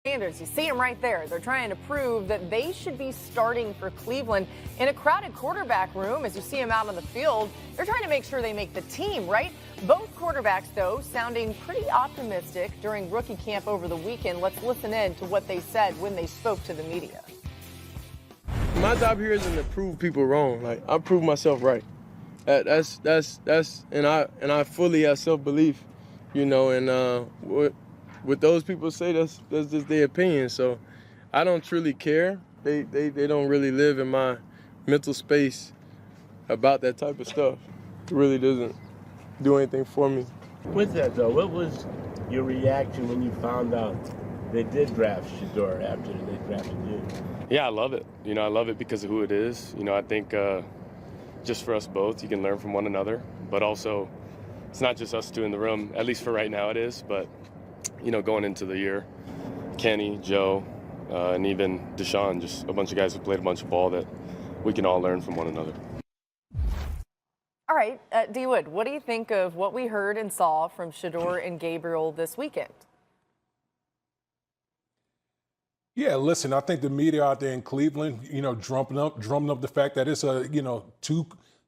Sanders, you see them right there. They're trying to prove that they should be starting for Cleveland in a crowded quarterback room. As you see them out on the field, they're trying to make sure they make the team, right? Both quarterbacks, though, sounding pretty optimistic during rookie camp over the weekend. Let's listen in to what they said when they spoke to the media. My job here isn't to prove people wrong. Like, I prove myself right. And I fully have self-belief, you know, and what those people say, that's just their opinion. So I don't truly care. They don't really live in my mental space about that type of stuff. It really doesn't do anything for me. With that, though, what was your reaction when you found out they did draft Shedeur after they drafted you? Yeah, I love it. You know, I love it because of who it is. You know, I think just for us both, you can learn from one another. But also, it's not just us two in the room, at least for right now it is. But, you know, going into the year, Kenny, Joe, and even Deshaun, just a bunch of guys who played a bunch of ball that we can all learn from one another. All right, D. Wood, what do you think of what we heard and saw from Shedeur and Gabriel this weekend? Yeah, listen, I think the media out there in Cleveland, you know, drumming up the fact that it's two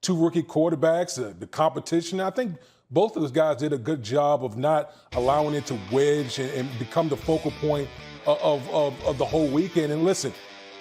rookie quarterbacks, the competition. I think both of those guys did a good job of not allowing it to wedge and become the focal point of the whole weekend. And listen,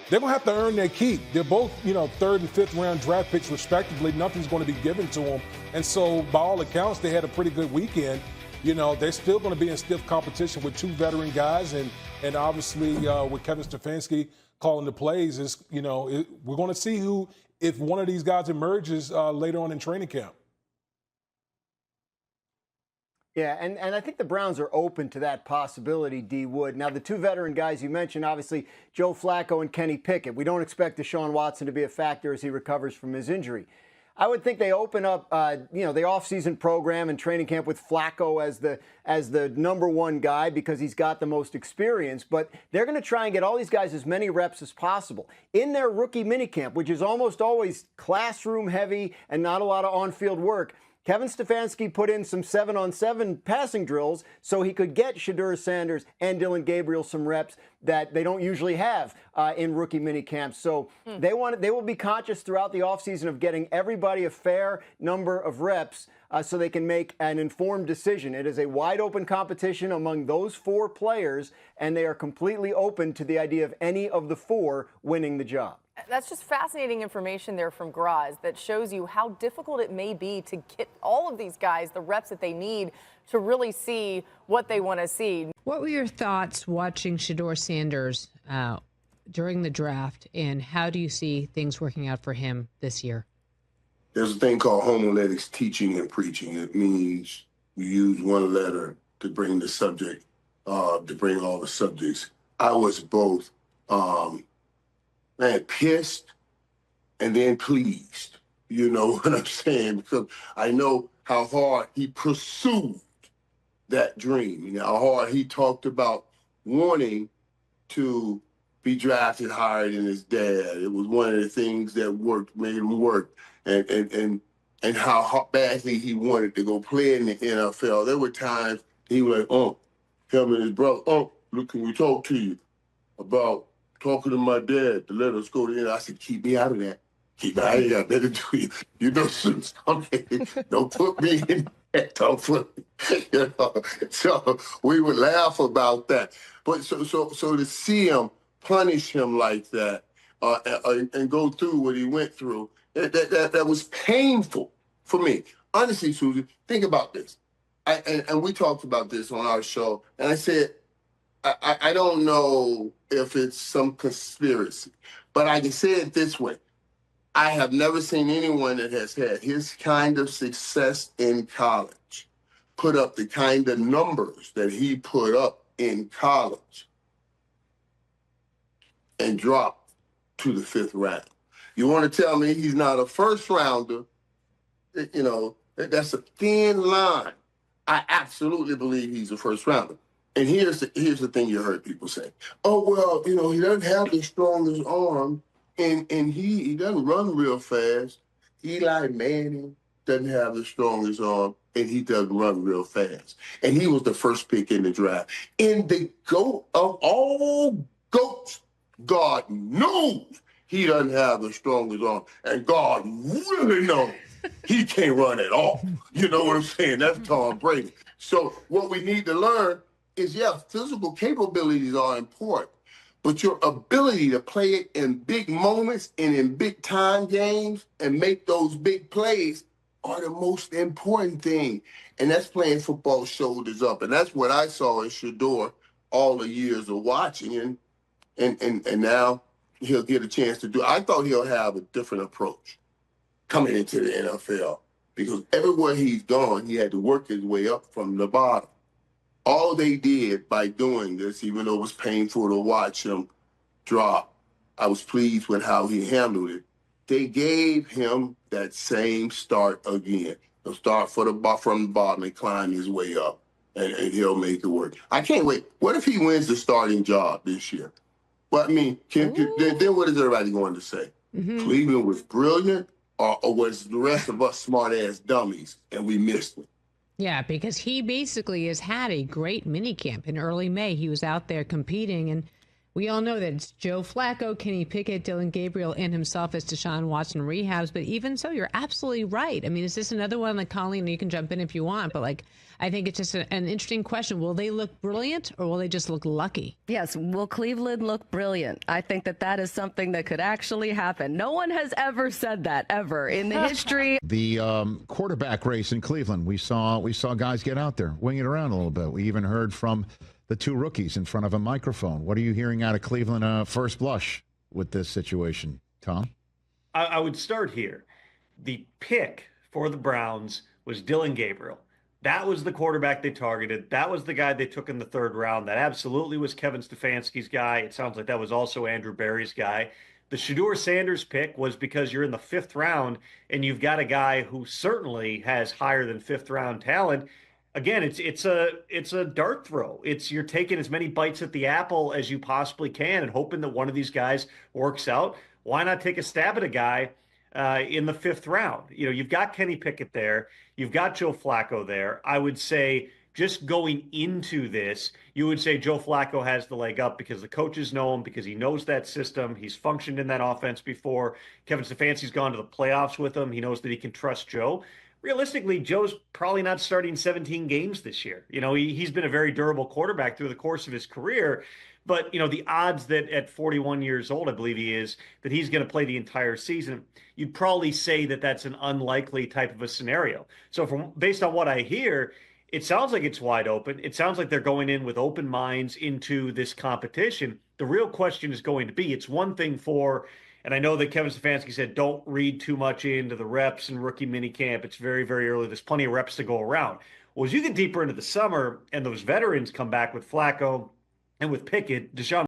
they're going to have to earn their keep. They're both, you know, 3rd and 5th round draft picks respectively. Nothing's going to be given to them. And so by all accounts, they had a pretty good weekend. You know, they're still going to be in stiff competition with 2 veteran guys. And obviously with Kevin Stefanski calling the plays, is, you know, we're going to see if one of these guys emerges later on in training camp. Yeah, and I think the Browns are open to that possibility, D. Wood. Now, the 2 veteran guys you mentioned, obviously, Joe Flacco and Kenny Pickett. We don't expect Deshaun Watson to be a factor as he recovers from his injury. I would think they open up, the offseason program and training camp with Flacco as the #1 guy because he's got the most experience. But they're going to try and get all these guys as many reps as possible in their rookie minicamp, which is almost always classroom heavy and not a lot of on-field work. Kevin Stefanski put in some 7-on-7 passing drills so he could get Shedeur Sanders and Dillon Gabriel some reps that they don't usually have in rookie minicamps. So they will be conscious throughout the offseason of getting everybody a fair number of reps so they can make an informed decision. It is a wide open competition among those 4 players, and they are completely open to the idea of any of the 4 winning the job. That's just fascinating information there from Graz that shows you how difficult it may be to get all of these guys the reps that they need to really see what they want to see. What were your thoughts watching Shedeur Sanders during the draft, and how do you see things working out for him this year? There's a thing called homiletics, teaching and preaching. It means you use one letter to bring the subject, to bring all the subjects. I was both pissed and then pleased. You know what I'm saying? Because I know how hard he pursued that dream. You know, how hard he talked about wanting to be drafted higher than his dad. It was one of the things that made him work. And how badly he wanted to go play in the NFL. There were times he was like, him and his brother, look, can we talk to you about talking to my dad to let us go to the I said, keep me out of that. Keep me out of that. Better do you. You know, don't put me in that. Don't put me. You know? So we would laugh about that. But so to see him punish him like that and go through what he went through, that was painful for me. Honestly, Susan, think about this. And we talked about this on our show, and I said, I don't know if it's some conspiracy, but I can say it this way. I have never seen anyone that has had his kind of success in college put up the kind of numbers that he put up in college and drop to the 5th round. You want to tell me he's not a first rounder? You know, that's a thin line. I absolutely believe he's a first rounder. And here's the thing you heard people say. Oh, well, you know, he doesn't have the strongest arm, and he doesn't run real fast. Eli Manning, doesn't have the strongest arm, and he doesn't run real fast. And he was the first pick in the draft. In the GOAT of all GOATs, God knows he doesn't have the strongest arm. And God really knows he can't run at all. You know what I'm saying? That's Tom Brady. So what we need to learn is, yeah, physical capabilities are important, but your ability to play it in big moments and in big time games and make those big plays are the most important thing. And that's playing football shoulders up. And that's what I saw in Shedeur all the years of watching. And now he'll get a chance to do. I thought he'll have a different approach coming into the NFL, because everywhere he's gone, he had to work his way up from the bottom. All they did by doing this, even though it was painful to watch him drop, I was pleased with how he handled it. They gave him that same start again. He'll start from the bottom and climb his way up, and he'll make it work. I can't wait. What if he wins the starting job this year? Well, I mean, then what is everybody going to say? Cleveland was brilliant, or was the rest of us smart-ass dummies, and we missed it? Yeah, because he basically has had a great minicamp. In early May, he was out there competing, and we all know that it's Joe Flacco, Kenny Pickett, Dillon Gabriel, and himself as Deshaun Watson rehabs. But even so, you're absolutely right. I mean, is this another one, like Colleen, you can jump in if you want, but like, I think it's just an interesting question. Will they look brilliant, or will they just look lucky? Yes, will Cleveland look brilliant? I think that is something that could actually happen. No one has ever said that, ever, in the history. The quarterback race in Cleveland, we saw guys get out there, wing it around a little bit. We even heard from the two rookies in front of a microphone. What are you hearing out of Cleveland first blush with this situation, Tom? I would start here. The pick for the Browns was Dillon Gabriel. That was the quarterback they targeted. That was the guy they took in the third round. That absolutely was Kevin Stefanski's guy. It sounds like that was also Andrew Berry's guy. The Shedeur Sanders pick was because you're in the fifth round and you've got a guy who certainly has higher than fifth round talent. Again, it's a dart throw. You're taking as many bites at the apple as you possibly can and hoping that one of these guys works out. Why not take a stab at a guy in the fifth round? You know, you've got Kenny Pickett there. You've got Joe Flacco there. I would say just going into this, you would say Joe Flacco has the leg up because the coaches know him, because he knows that system. He's functioned in that offense before. Kevin Stefanski's gone to the playoffs with him. He knows that he can trust Joe. Realistically, Joe's probably not starting 17 games this year. You know, he's been a very durable quarterback through the course of his career. But, you know, the odds that at 41 years old, I believe he is, that he's going to play the entire season, you'd probably say that that's an unlikely type of a scenario. So based on what I hear, it sounds like it's wide open. It sounds like they're going in with open minds into this competition. The real question is going to be, it's one thing for, and I know that Kevin Stefanski said, don't read too much into the reps and rookie minicamp. It's very, very early. There's plenty of reps to go around. Well, as you get deeper into the summer and those veterans come back with Flacco and with Pickett, Deshaun